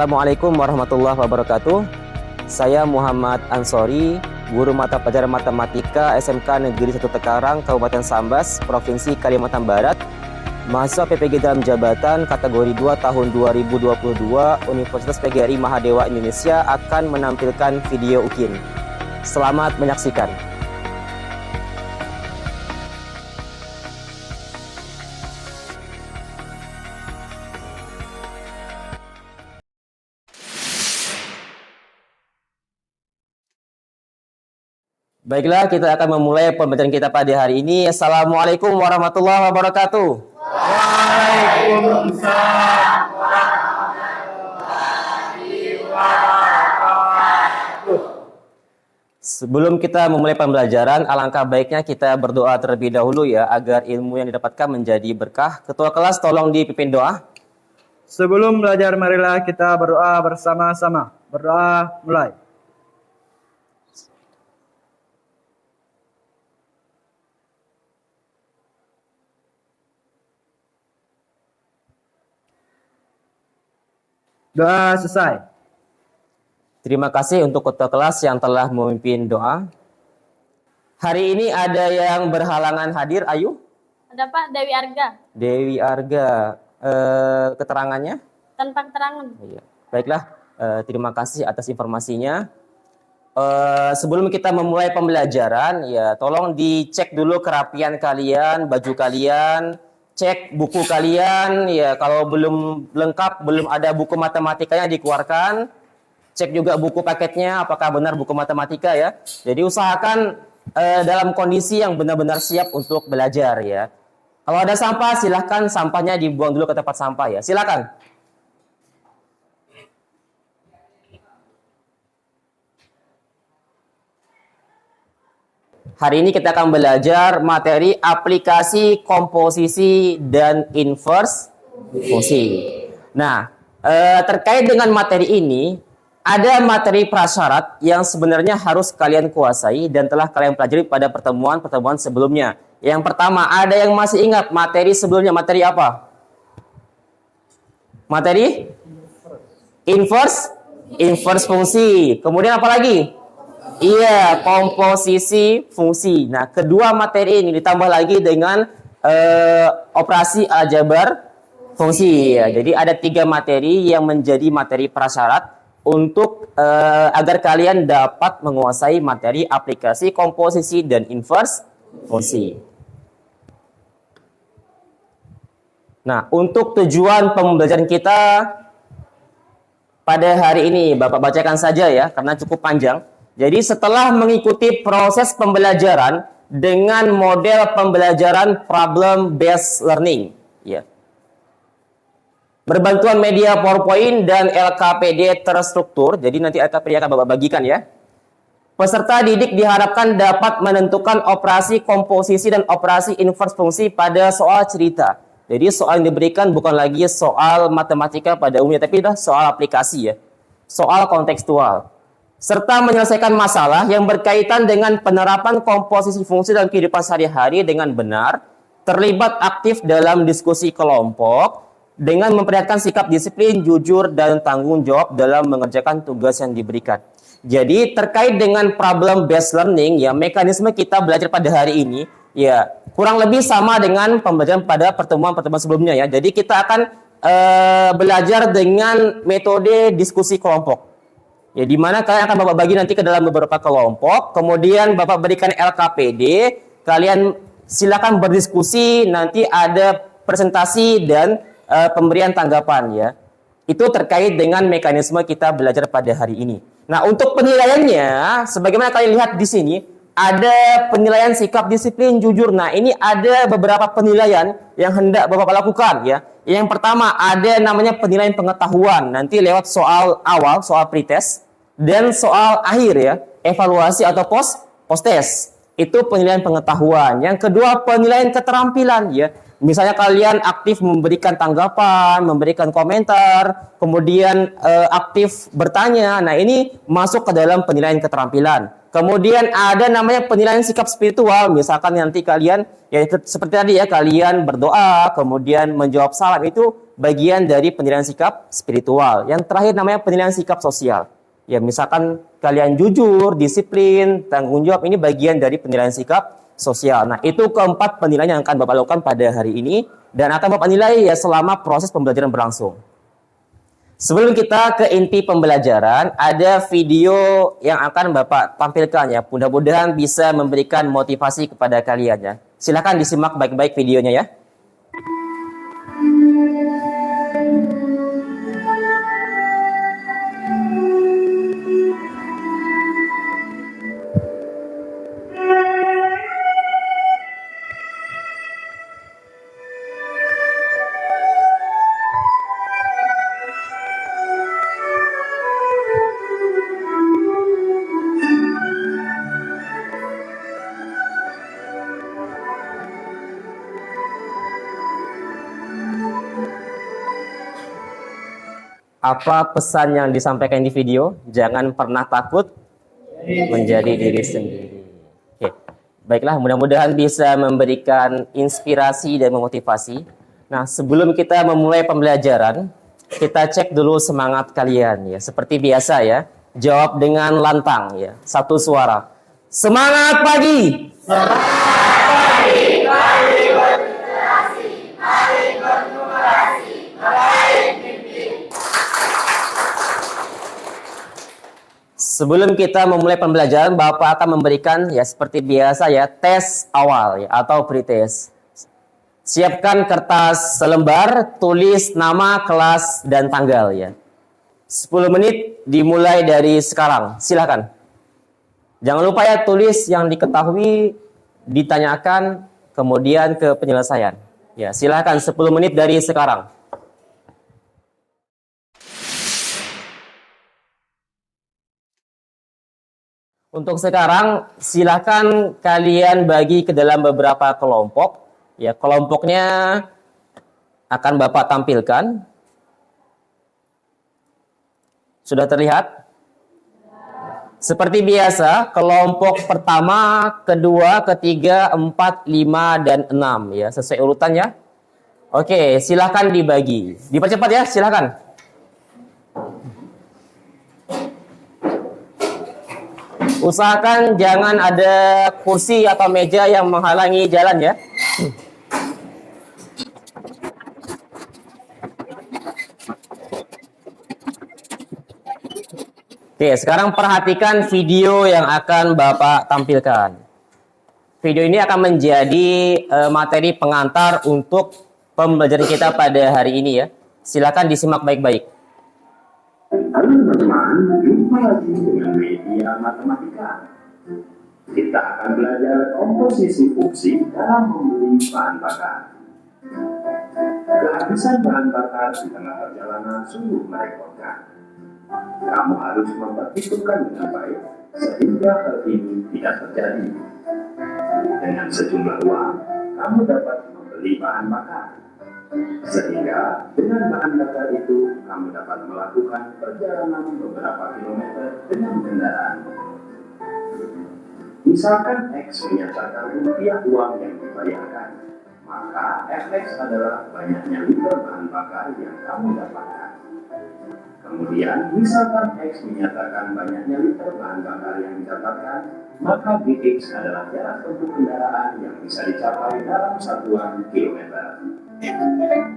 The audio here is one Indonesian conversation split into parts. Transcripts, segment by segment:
Assalamualaikum warahmatullahi wabarakatuh. Saya Muhammad Ansori, guru mata pelajaran matematika SMK Negeri 1 Tekarang, Kabupaten Sambas, Provinsi Kalimantan Barat. Mahasiswa PPG dalam jabatan kategori 2 tahun 2022 Universitas PGRI Mahadewa Indonesia akan menampilkan video UKIN. Selamat menyaksikan. Baiklah, kita akan memulai pembelajaran kita pada hari ini. Assalamualaikum warahmatullahi wabarakatuh. Waalaikumsalam warahmatullahi wabarakatuh. Sebelum kita memulai pembelajaran, alangkah baiknya kita berdoa terlebih dahulu ya, agar ilmu yang didapatkan menjadi berkah. Ketua kelas tolong dipimpin doa. Sebelum belajar, marilah kita berdoa bersama-sama. Berdoa mulai. Doa selesai. Terima kasih untuk ketua kelas yang telah memimpin doa. Hari ini ada yang berhalangan hadir, Ayu? Ada Pak, Dewi Arga. Dewi Arga, keterangannya? Tanpa keterangan. Iya. Baiklah, terima kasih atas informasinya. Sebelum kita memulai pembelajaran, ya tolong dicek dulu kerapian kalian, baju kalian, cek buku kalian, ya kalau belum lengkap, belum ada buku matematikanya dikeluarkan, cek juga buku paketnya, apakah benar buku matematika ya. Jadi usahakan dalam kondisi yang benar-benar siap untuk belajar ya. Kalau ada sampah, silahkan sampahnya dibuang dulu ke tempat sampah ya, silakan. Hari ini kita akan belajar materi aplikasi komposisi dan inverse fungsi. Nah, terkait dengan materi ini, ada materi prasyarat yang sebenarnya harus kalian kuasai dan telah kalian pelajari pada pertemuan-pertemuan sebelumnya. Yang pertama, ada yang masih ingat materi sebelumnya, materi apa? Materi inverse fungsi. Kemudian apa lagi? Iya, komposisi fungsi. Nah, kedua materi ini ditambah lagi dengan operasi aljabar fungsi. Ya. Jadi ada 3 materi yang menjadi materi prasyarat untuk agar kalian dapat menguasai materi aplikasi komposisi dan inverse fungsi. Nah, untuk tujuan pembelajaran kita pada hari ini, Bapak bacakan saja ya, karena cukup panjang. Jadi setelah mengikuti proses pembelajaran dengan model pembelajaran problem based learning, ya, berbantuan media PowerPoint dan LKPD terstruktur. Jadi nanti LKPD akan Bapak bagikan ya. Peserta didik diharapkan dapat menentukan operasi komposisi dan operasi inverse fungsi pada soal cerita. Jadi soal yang diberikan bukan lagi soal matematika pada umumnya, tapi adalah soal aplikasi ya, soal kontekstual. Serta menyelesaikan masalah yang berkaitan dengan penerapan komposisi fungsi dalam kehidupan sehari-hari dengan benar, terlibat aktif dalam diskusi kelompok, dengan memperlihatkan sikap disiplin, jujur, dan tanggung jawab dalam mengerjakan tugas yang diberikan. Jadi terkait dengan problem based learning, ya mekanisme kita belajar pada hari ini, ya kurang lebih sama dengan pembelajaran pada pertemuan-pertemuan sebelumnya ya. Jadi kita akan belajar dengan metode diskusi kelompok. Ya, di mana kalian akan Bapak bagi nanti ke dalam beberapa kelompok, kemudian Bapak berikan LKPD, kalian silakan berdiskusi, nanti ada presentasi dan pemberian tanggapan ya. Itu terkait dengan mekanisme kita belajar pada hari ini. Nah, untuk penilaiannya, sebagaimana kalian lihat di sini, ada penilaian sikap disiplin jujur. Nah, ini ada beberapa penilaian yang hendak Bapak lakukan ya. Yang pertama ada namanya penilaian pengetahuan, nanti lewat soal awal, soal pretest, dan soal akhir ya, evaluasi atau post-test. Itu penilaian pengetahuan. Yang kedua penilaian keterampilan ya. Misalnya kalian aktif memberikan tanggapan, memberikan komentar, kemudian aktif bertanya. Nah, ini masuk ke dalam penilaian keterampilan. Kemudian ada namanya penilaian sikap spiritual. Misalkan nanti kalian, ya seperti tadi ya, kalian berdoa, kemudian menjawab salam, itu bagian dari penilaian sikap spiritual. Yang terakhir namanya penilaian sikap sosial. Ya, misalkan kalian jujur, disiplin, tanggung jawab, ini bagian dari penilaian sikap sosial. Nah, itu keempat penilaian yang akan Bapak lakukan pada hari ini dan akan Bapak nilai ya selama proses pembelajaran berlangsung. Sebelum kita ke inti pembelajaran, ada video yang akan Bapak tampilkan ya. Mudah-mudahan bisa memberikan motivasi kepada kalian ya. Silakan disimak baik-baik videonya ya. Apa pesan yang disampaikan di video? Jangan pernah takut menjadi diri sendiri. Oke. Baiklah, mudah-mudahan bisa memberikan inspirasi dan memotivasi. Nah, sebelum kita memulai pembelajaran, kita cek dulu semangat kalian ya. Seperti biasa ya, jawab dengan lantang ya, satu suara. Semangat pagi! Sebelum kita memulai pembelajaran, Bapak akan memberikan ya seperti biasa ya tes awal ya atau pretest. Siapkan kertas selembar, tulis nama, kelas dan tanggal ya. 10 menit dimulai dari sekarang. Silakan. Jangan lupa ya tulis yang diketahui, ditanyakan, kemudian ke penyelesaian. Ya, silakan 10 menit dari sekarang. Untuk sekarang, silakan kalian bagi ke dalam beberapa kelompok. Ya, kelompoknya akan Bapak tampilkan. Sudah terlihat? Seperti biasa, kelompok pertama, kedua, ketiga, 4, 5, dan 6. Ya, sesuai urutannya. Oke, silakan dibagi. Dipercepat ya, silakan. Usahakan jangan ada kursi atau meja yang menghalangi jalan ya. Oke, sekarang perhatikan video yang akan Bapak tampilkan. Video ini akan menjadi materi pengantar untuk pembelajaran kita pada hari ini ya. Silakan disimak baik-baik. Halo teman-teman, jumpa lagi dengan media matematika. Kita akan belajar komposisi fungsi dalam membeli bahan bakar. Kehabisan bahan bakar di tengah perjalanan sungguh merepotkan. Kamu harus memperhitungkan dengan baik sehingga hal ini tidak terjadi. Dengan sejumlah uang, kamu dapat membeli bahan bakar. Sehingga dengan bahan bakar itu kamu dapat melakukan perjalanan beberapa kilometer dengan kendaraan. Misalkan X menyatakan rupiah uang yang dibayarkan, maka Fx adalah banyaknya liter bahan bakar yang kamu dapatkan. Kemudian misalkan X menyatakan banyaknya liter bahan bakar yang didapatkan, maka Gx adalah jarak tempuh kendaraan yang bisa dicapai dalam satuan kilometer.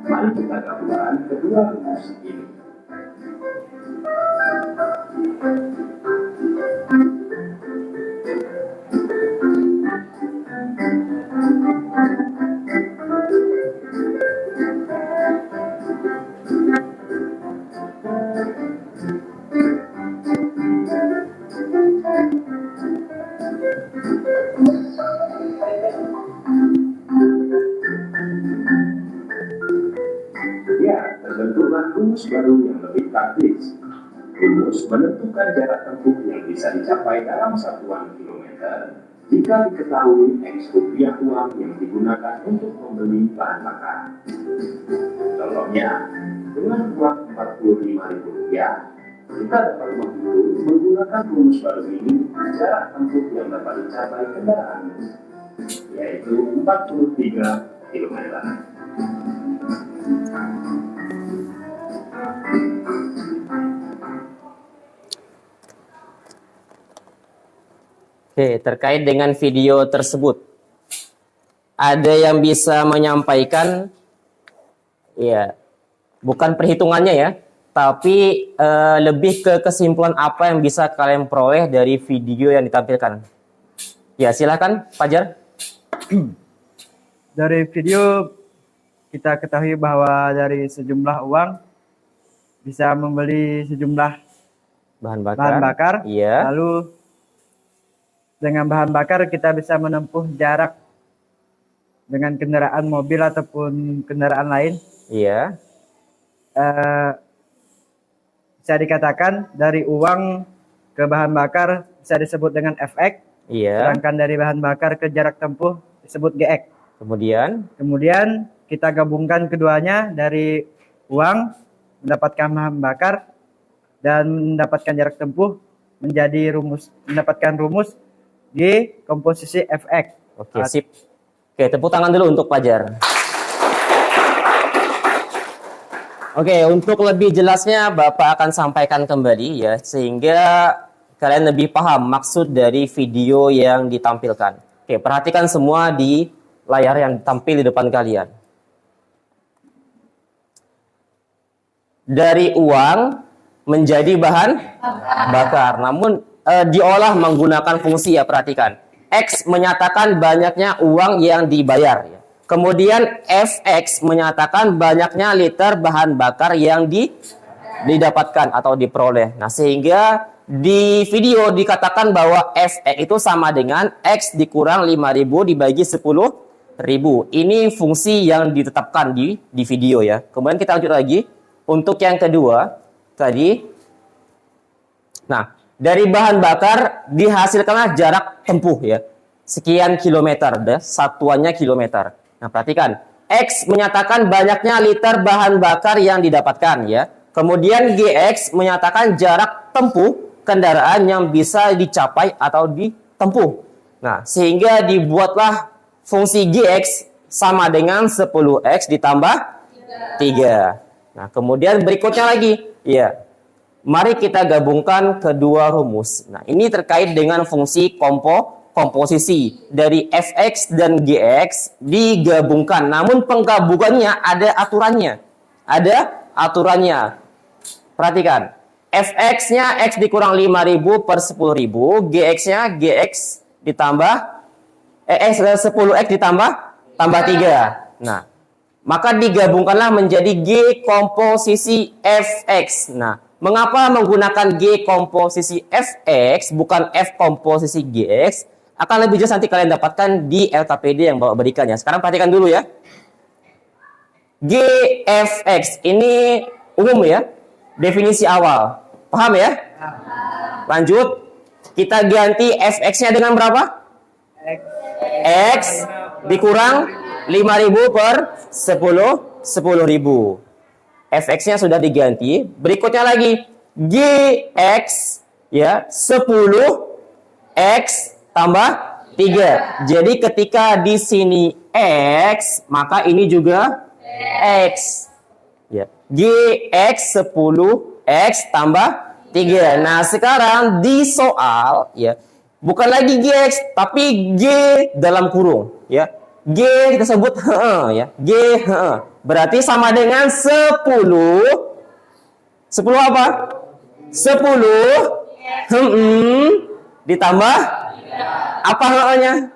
Mari kita gabungkan kedua rumus ini. Ya, terbentuklah rumus baru yang lebih praktis. Rumus menentukan jarak tempuh yang bisa dicapai dalam satuan kilometer jika diketahui X rupiah uang yang digunakan untuk membeli bahan bakar. Contohnya, dengan uang Rp45.000, kita dapat menghitung menggunakan rumus baru ini jarak tempuh yang dapat dicapai kendaraan, yaitu 43 km. Oke, terkait dengan video tersebut, ada yang bisa menyampaikan, ya, bukan perhitungannya ya, tapi lebih ke kesimpulan apa yang bisa kalian peroleh dari video yang ditampilkan. Ya, silakan, Fajar. Dari video kita ketahui bahwa dari sejumlah uang bisa membeli sejumlah Bahan bakar. bahan bakar. Iya. Lalu dengan bahan bakar kita bisa menempuh jarak dengan kendaraan mobil ataupun kendaraan lain. Iya. Bisa dikatakan dari uang ke bahan bakar bisa disebut dengan FX. Iya. Sedangkan dari bahan bakar ke jarak tempuh disebut GX. Kemudian Kita gabungkan keduanya dari uang mendapatkan bahan bakar dan mendapatkan jarak tempuh mendapatkan rumus G komposisi FX. oke, sip. Oke, tepuk tangan dulu untuk Fajar. Oke, untuk lebih jelasnya Bapak akan sampaikan kembali ya, sehingga kalian lebih paham maksud dari video yang ditampilkan. Oke, perhatikan semua di layar yang tampil di depan kalian. Dari uang menjadi bahan bakar, namun diolah menggunakan fungsi ya, perhatikan. X menyatakan banyaknya uang yang dibayar. Kemudian Fx menyatakan banyaknya liter bahan bakar yang didapatkan atau diperoleh. Nah, sehingga di video dikatakan bahwa Fx itu sama dengan X dikurang 5.000 dibagi 10.000. Ini fungsi yang ditetapkan di video ya. Kemudian kita lanjut lagi. Untuk yang kedua tadi, nah, dari bahan bakar dihasilkanlah jarak tempuh ya, sekian kilometer, satuannya kilometer. Nah, perhatikan, X menyatakan banyaknya liter bahan bakar yang didapatkan ya. Kemudian GX menyatakan jarak tempuh kendaraan yang bisa dicapai atau ditempuh. Nah, sehingga dibuatlah fungsi GX sama dengan 10X ditambah 3. Nah, kemudian berikutnya lagi, ya. Mari kita gabungkan kedua rumus. Nah, ini terkait dengan fungsi komposisi dari Fx dan Gx digabungkan. Namun penggabungannya ada aturannya. Ada aturannya. Perhatikan. Fx-nya X dikurang 5.000 per 10.000. Gx-nya Gx ditambah 10X ditambah 3. Nah, maka digabungkanlah menjadi G komposisi Fx. Nah, mengapa menggunakan G komposisi Fx bukan F komposisi Gx? Akan lebih jelas nanti kalian dapatkan di LKPD yang Bapak berikan ya. Sekarang perhatikan dulu ya. Gfx ini umum ya. Definisi awal. Paham ya? Lanjut. Kita ganti Fx-nya dengan berapa? X dikurang 5.000 per 10.000. Fx-nya sudah diganti. Berikutnya lagi Gx ya, 10x tambah 3. Jadi ketika di sini x, maka ini juga x. Ya. Gx 10x tambah 3. Nah, sekarang di soal ya, bukan lagi Gx tapi G dalam kurung ya. G kita sebut ya. G berarti sama dengan 10 apa? 10 ditambah apa nya?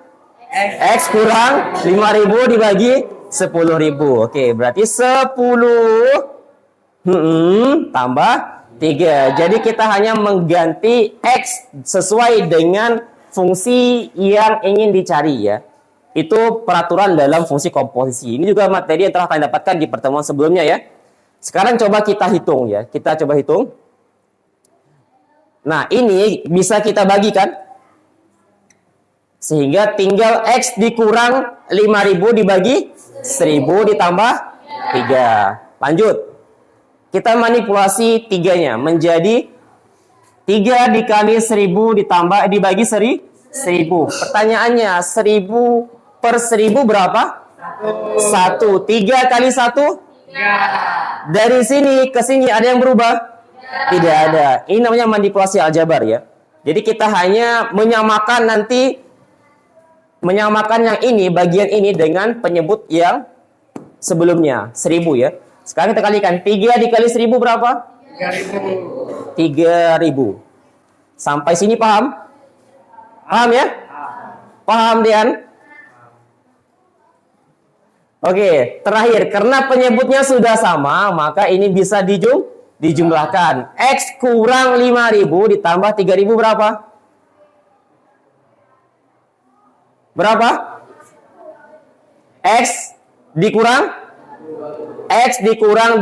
X kurang 5.000 dibagi 10.000. Oke, berarti 10 tambah 3. Jadi kita hanya mengganti X sesuai dengan fungsi yang ingin dicari ya. Itu peraturan dalam fungsi komposisi. Ini juga materi yang telah kalian dapatkan di pertemuan sebelumnya ya. Sekarang coba kita hitung ya. Kita coba hitung. Nah, ini bisa kita bagikan. Sehingga tinggal X dikurang 5.000 dibagi 1.000 ditambah 3. Lanjut. Kita manipulasi 3-nya menjadi 3 dikali 1.000 ditambah dibagi 1.000. Pertanyaannya 1.000 per 1.000 berapa? 1. 3 kali 1? Dari sini ke sini ada yang berubah? Tidak ada. Ini namanya manipulasi aljabar ya. Jadi kita hanya menyamakan yang ini, bagian ini dengan penyebut yang sebelumnya, 1000 ya. Sekarang kita kalikan, 3 dikali 1000 berapa? 3000. Sampai sini paham? Paham ya? Paham, Dian? Oke, terakhir, karena penyebutnya sudah sama, maka ini bisa dijumlahkan. X kurang 5000 ditambah 3000 berapa? Berapa? X dikurang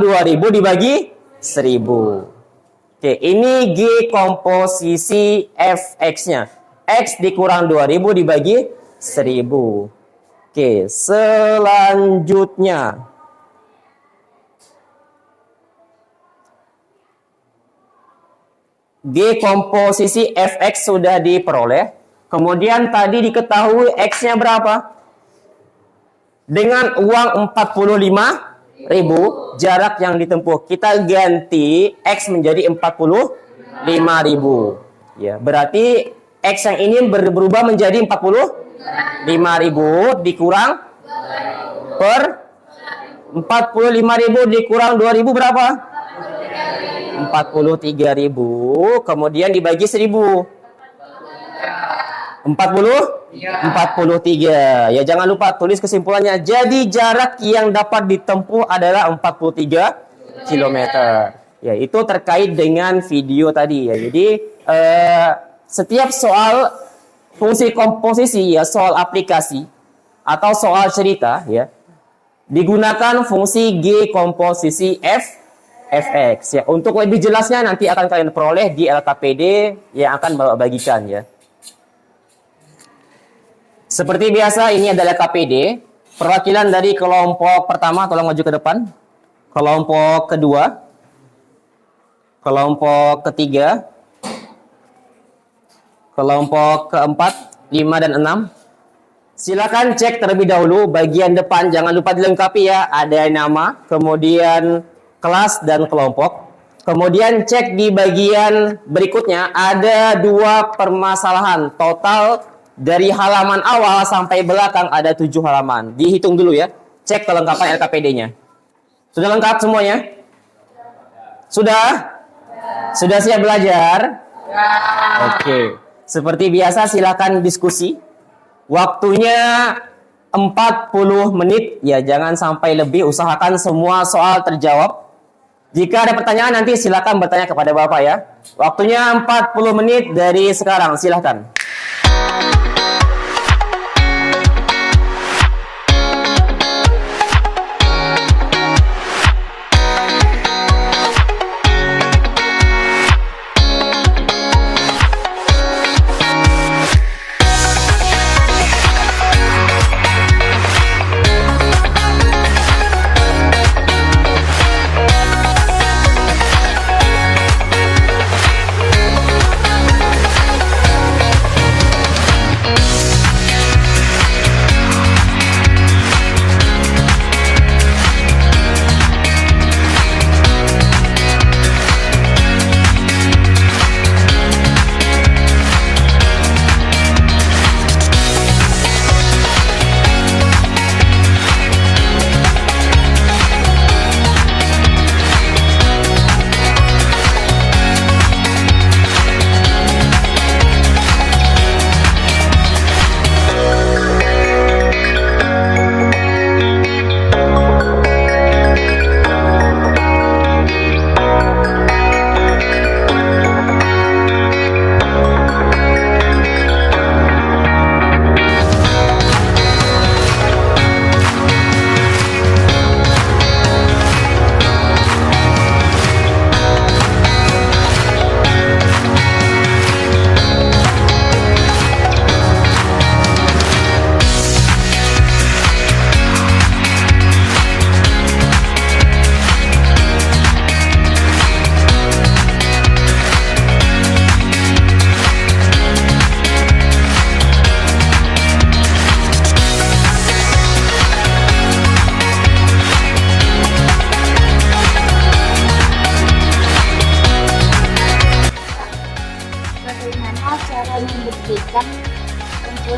2000 dibagi 1000. Oke, ini G komposisi Fx-nya. X dikurang 2000 dibagi 1000. Oke, selanjutnya. G komposisi Fx sudah diperoleh. Kemudian tadi diketahui X-nya berapa? Dengan uang 45.000, jarak yang ditempuh. Kita ganti X menjadi 45.000. Ya, berarti X yang ini berubah menjadi 45.000 dikurang per 45.000 dikurang 2.000 berapa? 43.000. Kemudian dibagi 1.000. 43. Ya, jangan lupa tulis kesimpulannya. Jadi jarak yang dapat ditempuh adalah 43 km. Ya, itu terkait dengan video tadi ya. Jadi setiap soal fungsi komposisi ya, soal aplikasi atau soal cerita ya, digunakan fungsi G komposisi Fx ya. Untuk lebih jelasnya nanti akan kalian peroleh di LKPD yang akan Bapak bagikan ya. Seperti biasa, ini adalah KPD. Perwakilan dari kelompok pertama, tolong maju ke depan. Kelompok kedua. Kelompok ketiga. Kelompok keempat, 5 dan 6. Silakan cek terlebih dahulu bagian depan. Jangan lupa dilengkapi ya. Ada nama, kemudian kelas dan kelompok. Kemudian cek di bagian berikutnya. Ada 2 permasalahan. Total dari halaman awal sampai belakang ada 7 halaman. Dihitung dulu ya. Cek kelengkapan LKPD-nya. Sudah lengkap semuanya? Sudah? Sudah siap belajar? Oke. Seperti biasa silakan diskusi. Waktunya 40 menit. Ya, jangan sampai lebih. Usahakan semua soal terjawab. Jika ada pertanyaan nanti silakan bertanya kepada Bapak ya. Waktunya 40 menit dari sekarang. Silakan.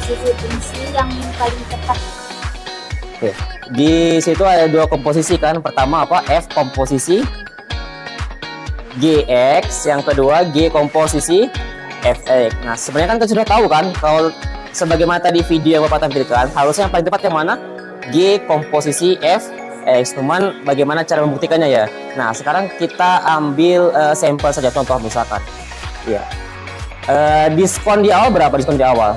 komposisi fungsi yang paling cepat. Oke. Di situ ada dua komposisi kan. Pertama apa? F komposisi Gx, yang kedua G komposisi Fx. Nah, sebenarnya kan kita sudah tahu kan kalau sebagaimana tadi video yang Bapak tampilkan, harusnya yang paling tepat yang mana? G komposisi Fx. Cuman bagaimana cara membuktikannya ya? Nah, sekarang kita ambil sampel saja, contoh misalkan. Ya. Diskon di awal berapa diskon di awal?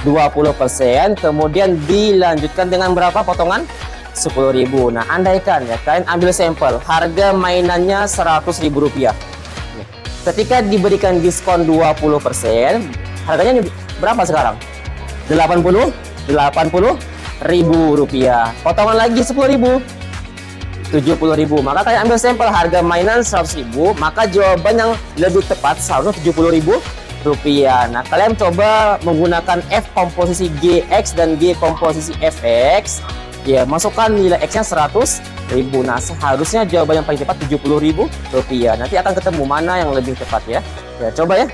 20%, kemudian dilanjutkan dengan berapa potongan? 10.000. Nah, andaikan ya kalian ambil sampel, harga mainannya Rp100.000. Ketika diberikan diskon 20%, harganya berapa sekarang? 80.000 rupiah. Potongan lagi 10.000, 70.000. Maka kalian ambil sampel harga mainan 100.000, maka jawaban yang lebih tepat seharusnya 70.000 rupiah. Nah, kalian coba menggunakan F komposisi Gx dan G komposisi Fx. Ya, masukkan nilai X-nya 100.000. Nah, seharusnya jawaban yang paling tepat 70.000 rupiah. Nanti akan ketemu mana yang lebih tepat ya. Ya, coba ya.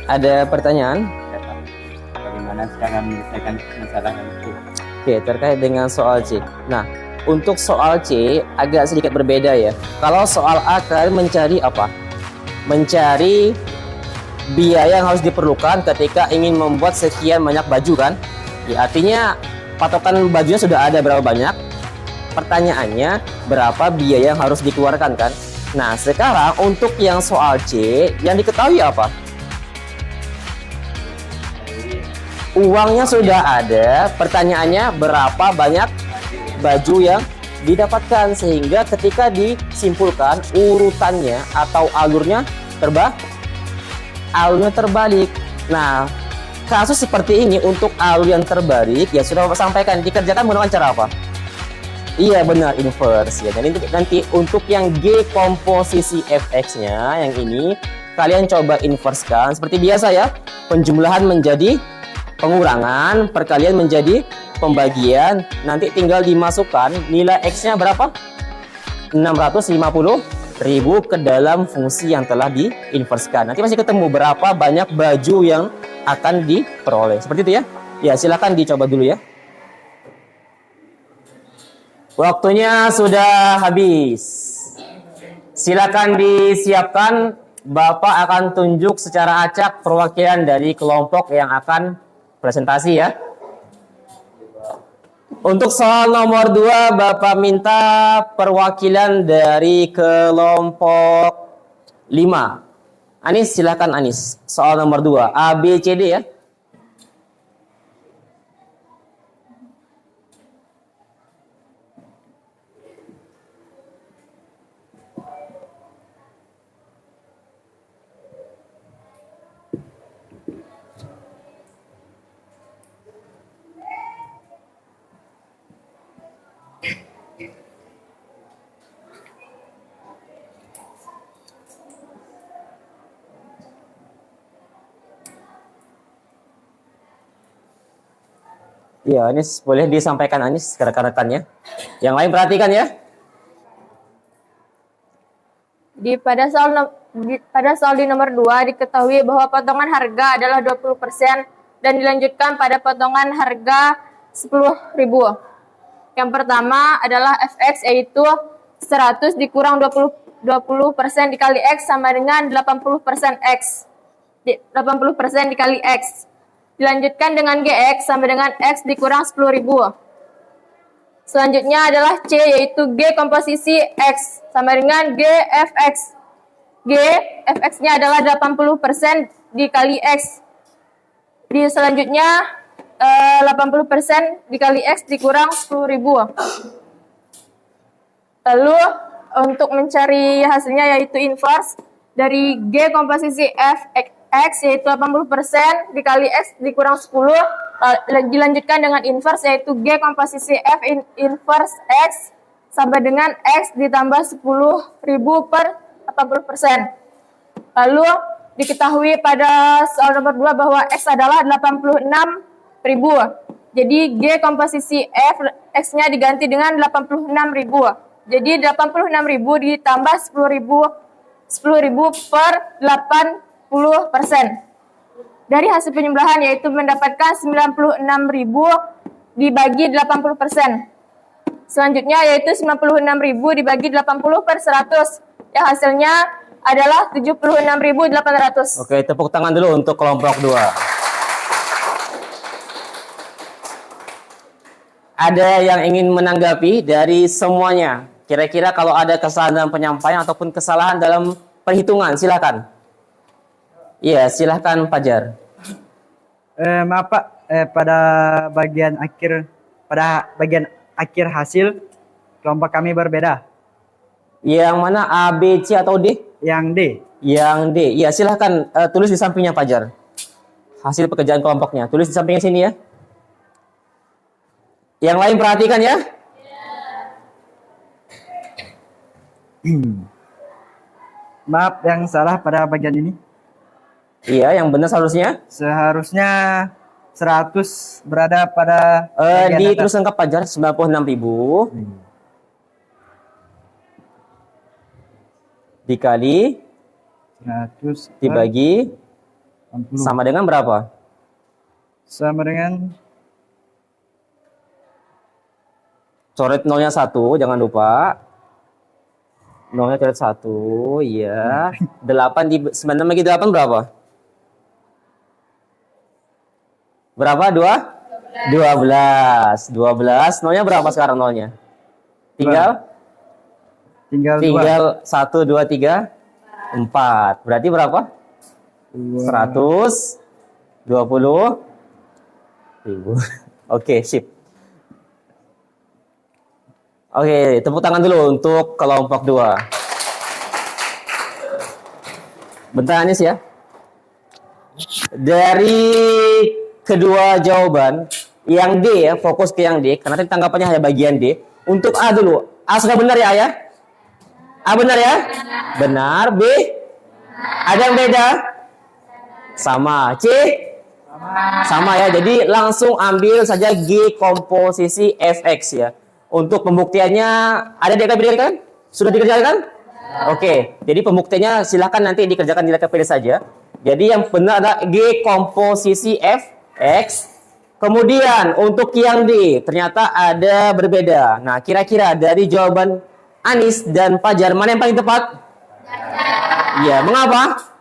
Ada pertanyaan? Bagaimana cara menyelesaikan masalah itu? Oke, terkait dengan soal C. Nah, untuk soal C agak sedikit berbeda ya. Kalau soal A kalian mencari apa? Mencari biaya yang harus diperlukan ketika ingin membuat sekian banyak baju kan? Ya, artinya patokan bajunya sudah ada berapa banyak. Pertanyaannya berapa biaya yang harus dikeluarkan kan? Nah, sekarang untuk yang soal C yang diketahui apa? Uangnya sudah ada, pertanyaannya berapa banyak baju yang didapatkan, sehingga ketika disimpulkan urutannya atau alurnya terbalik. Nah, kasus seperti ini untuk alur yang terbalik ya sudah Bapak sampaikan dikerjakan menggunakan cara apa? Iya benar, inverse ya. Dan nanti untuk yang G komposisi Fx-nya yang ini kalian coba inverse-kan seperti biasa ya. Penjumlahan menjadi pengurangan, perkalian menjadi pembagian, nanti tinggal dimasukkan nilai X-nya berapa? 650.000 ke dalam fungsi yang telah diinverskan. Nanti masih ketemu berapa banyak baju yang akan diperoleh. Seperti itu ya. Ya, silakan dicoba dulu ya. Waktunya sudah habis. Silakan disiapkan. Bapak akan tunjuk secara acak perwakilan dari kelompok yang akan presentasi ya. Untuk soal nomor 2 Bapak minta perwakilan dari kelompok 5. Anis, silakan Anis. Soal nomor 2 A, B, C, D ya. Ya, Anis boleh disampaikan Anis ke rekan-rekannya. Yang lain perhatikan ya. Pada soal di nomor 2 diketahui bahwa potongan harga adalah 20% dan dilanjutkan pada potongan harga 10.000. Yang pertama adalah Fx, yaitu 100 dikurang 20% dikali X sama dengan 80% X. 80% dikali X. Dilanjutkan dengan Gx sama dengan X dikurang 10.000. Selanjutnya adalah C, yaitu G komposisi X sama dengan Gfx. Gfx-nya adalah 80% dikali X. Selanjutnya 80% dikali X dikurang 10.000. Lalu untuk mencari hasilnya yaitu inverse dari G komposisi Fx yaitu 80% dikali X dikurang 10, dilanjutkan dengan inverse yaitu G komposisi F inverse X sama dengan X ditambah 10.000 per 80%. Lalu diketahui pada soal nomor 2 bahwa X adalah 86.000. Jadi G komposisi F X-nya diganti dengan 86.000. Jadi 86.000 ditambah 10.000 per Dari hasil penjumlahan yaitu mendapatkan 96.000 dibagi 80%. Selanjutnya yaitu 96.000 dibagi 80 per 100. Yang hasilnya adalah 76.800. Oke, tepuk tangan dulu untuk kelompok 2. Ada yang ingin menanggapi dari semuanya? Kira-kira kalau ada kesalahan dalam penyampaian ataupun kesalahan dalam perhitungan, silakan. Iya, silakan Fajar. Maaf Pak, pada bagian akhir hasil kelompok kami berbeda. Yang mana A, B, C atau D? Yang D. Yang D. Iya, silakan tulis di sampingnya Fajar. Hasil pekerjaan kelompoknya. Tulis di sampingnya sini ya. Yang lain perhatikan ya. Maaf yang salah pada bagian ini. Iya, yang benar seharusnya. Seharusnya 100 berada pada bagian Ditulis atas. lengkap Fajar 96.000 dikali 100 dibagi 80. sama dengan berapa? Sama dengan Coret nolnya 1, jangan lupa. Nolnya coret 1, iya. 8 di 9 bagi 8 berapa? Berapa? 12. 12. Nolnya berapa sekarang nolnya? Tinggal 2. 1, 2, 3, 4. Berarti berapa? 120.000. Oke, sip. Oke, tepuk tangan dulu untuk kelompok 2. Bentar Anis ya. Dari kedua jawaban, yang D ya, fokus ke yang D, karena tadi tanggapannya hanya bagian D. Untuk A dulu. A sudah benar ya, Ayah? A benar ya? Benar. B? Ada yang beda? Sama. C? Sama ya. Jadi langsung ambil saja G komposisi Fx ya. Untuk pembuktiannya ada di LKPD kan? Sudah dikerjakan? Oke. Jadi pembuktiannya silakan nanti dikerjakan di LKPD saja. Jadi yang benar adalah G komposisi Fx. Kemudian untuk yang D ternyata ada berbeda. Nah, kira-kira dari jawaban Anis dan Fajar mana yang paling tepat? Iya, mengapa?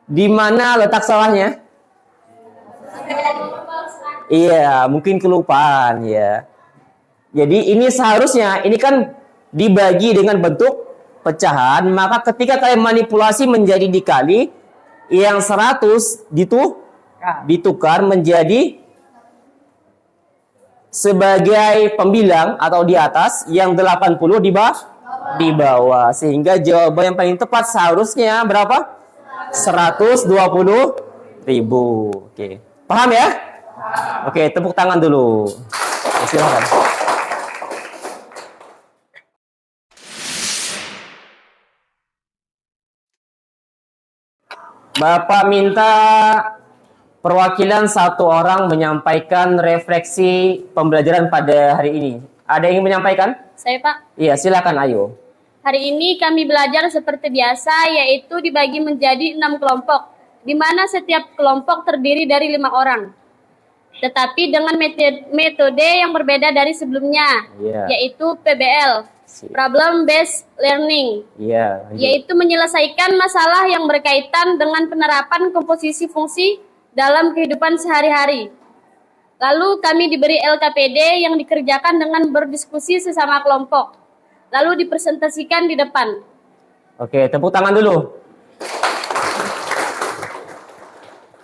Di mana letak salahnya? Iya, mungkin kelupaan ya. Jadi ini seharusnya ini kan dibagi dengan bentuk pecahan, maka ketika kalian manipulasi menjadi dikali, yang 100 ditukar menjadi sebagai pembilang atau di atas, yang 80 di bawah. Sehingga jawaban yang paling tepat seharusnya berapa? 120.000. Oke. Paham ya? Oke, tepuk tangan dulu. Silakan. Bapak minta perwakilan satu orang menyampaikan refleksi pembelajaran pada hari ini. Ada yang ingin menyampaikan? Saya Pak. Iya, silakan ayo. Hari ini kami belajar seperti biasa, yaitu dibagi menjadi 6 kelompok, di mana setiap kelompok terdiri dari 5 orang. Tetapi dengan metode yang berbeda dari sebelumnya, yaitu PBL, Problem Based Learning, yaitu menyelesaikan masalah yang berkaitan dengan penerapan komposisi fungsi dalam kehidupan sehari-hari. Lalu kami diberi LKPD yang dikerjakan dengan berdiskusi sesama kelompok, lalu dipresentasikan di depan. Oke, tepuk tangan dulu.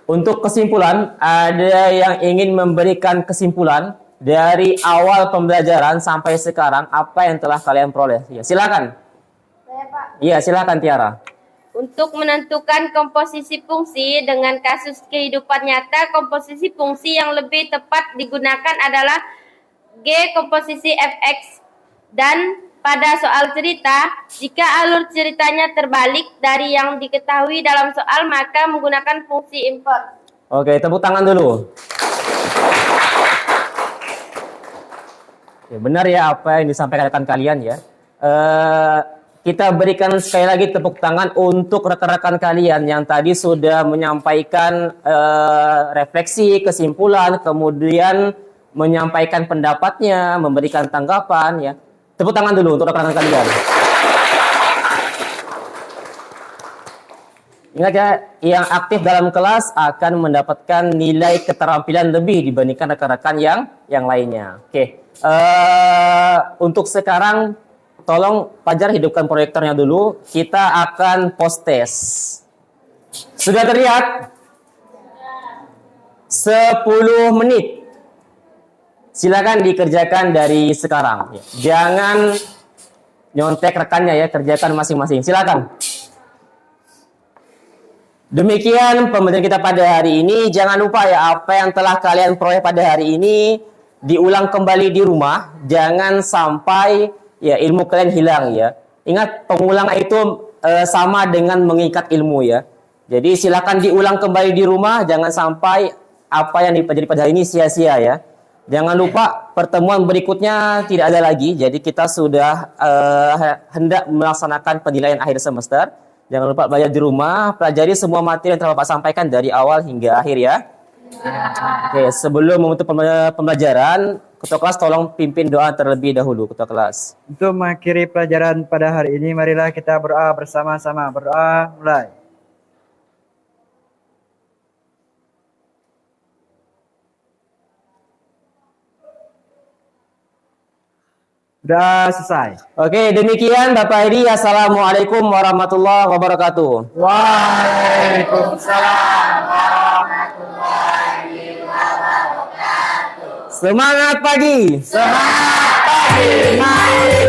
Untuk kesimpulan, ada yang ingin memberikan kesimpulan dari awal pembelajaran sampai sekarang, apa yang telah kalian peroleh? Ya, silakan. Saya Pak. Iya, silakan Tiara. Untuk menentukan komposisi fungsi dengan kasus kehidupan nyata, komposisi fungsi yang lebih tepat digunakan adalah G komposisi Fx. Dan pada soal cerita, jika alur ceritanya terbalik dari yang diketahui dalam soal, maka menggunakan fungsi inverse. Oke, tepuk tangan dulu. Ya, benar ya apa yang disampaikan rekan kalian ya. kita berikan sekali lagi tepuk tangan untuk rekan-rekan kalian yang tadi sudah menyampaikan refleksi, kesimpulan, kemudian menyampaikan pendapatnya, memberikan tanggapan ya. Tepuk tangan dulu untuk rekan-rekan kalian. Ingat ya, yang aktif dalam kelas akan mendapatkan nilai keterampilan lebih dibandingkan rekan-rekan yang lainnya. Oke. Untuk sekarang tolong Fajar hidupkan proyektornya dulu. Kita akan post test. Sudah terlihat? 10 menit. Silakan dikerjakan dari sekarang. Jangan nyontek rekannya ya, kerjakan masing-masing. Silakan. Demikian pembelajaran kita pada hari ini. Jangan lupa ya, apa yang telah kalian peroleh pada hari ini diulang kembali di rumah. Jangan sampai ya ilmu kalian hilang ya. Ingat, pengulangan itu sama dengan mengikat ilmu ya. Jadi silakan diulang kembali di rumah. Jangan sampai apa yang dipelajari pada hari ini sia-sia ya. Jangan lupa pertemuan berikutnya tidak ada lagi. Jadi kita sudah hendak melaksanakan penilaian akhir semester. Jangan lupa belajar di rumah, pelajari semua materi yang telah Bapak sampaikan dari awal hingga akhir ya. Oke, sebelum menutup pembelajaran, Ketua kelas tolong pimpin doa terlebih dahulu, Ketua kelas. Untuk mengakhiri pelajaran pada hari ini, marilah kita berdoa bersama-sama. Berdoa, mulai. Sudah selesai. Oke, demikian Bapak Edi. Assalamualaikum warahmatullahi wabarakatuh. Waalaikumsalam. Semangat pagi. Semangat pagi.